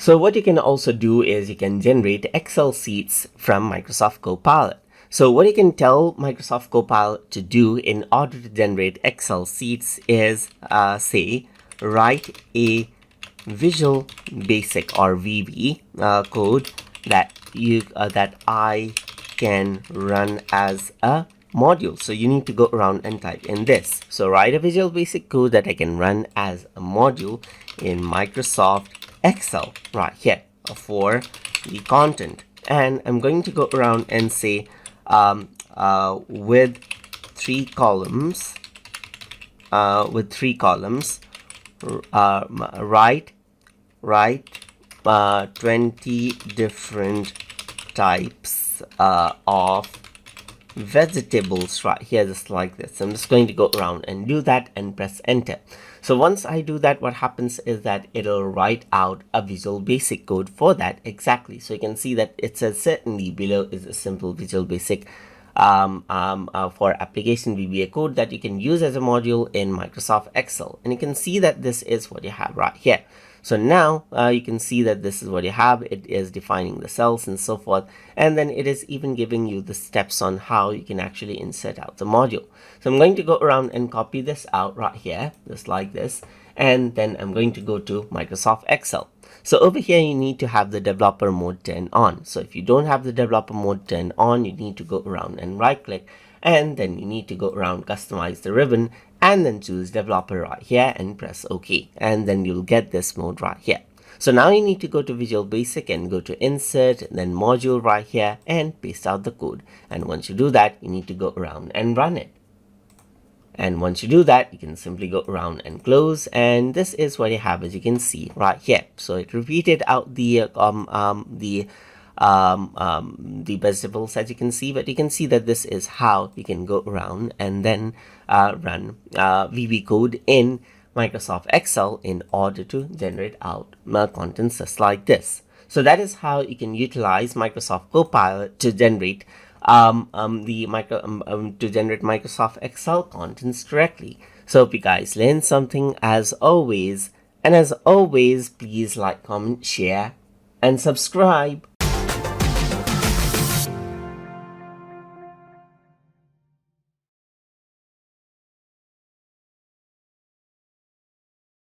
So what you can also do is you can generate Excel sheets from Microsoft Copilot. So what you can tell Microsoft Copilot to do in order to generate Excel sheets is say write a Visual Basic or VB code that I can run as a module. So you need to go around and type in this. So write a Visual Basic code that I can run as a module in Microsoft Excel right here for the content. And I'm going to go around and say with three columns write 20 different types of vegetables right here, just like this. I'm just going to go around and do that and press enter. So once I do that, what happens is that it'll write out a Visual Basic code for that exactly. So you can see that it says certainly below is a simple Visual Basic for application VBA code that you can use as a module in Microsoft Excel. And you can see that this is what you have right here. So now you can see that this is what you have. It is defining the cells and so forth. And then it is even giving you the steps on how you can actually insert out the module. So I'm going to go around and copy this out right here, just like this. And then I'm going to go to Microsoft Excel. So over here, you need to have the developer mode turned on. So if you don't have the developer mode turned on, you need to go around and right click. And then you need to go around, customize the ribbon, and then choose developer right here and press OK. And then you'll get this mode right here. So now you need to go to Visual Basic and go to insert, then module right here and paste out the code. And once you do that, you need to go around and run it. And once you do that, you can simply go around and close. And this is what you have, as you can see right here. So it repeated out the vegetables, as you can see, but you can see that this is how you can go around and then run VB code in Microsoft Excel in order to generate out contents just like this. So that is how you can utilize Microsoft Copilot to generate Microsoft Excel contents directly. So hope you guys learned something as always, and as always, please like, comment, share, and subscribe.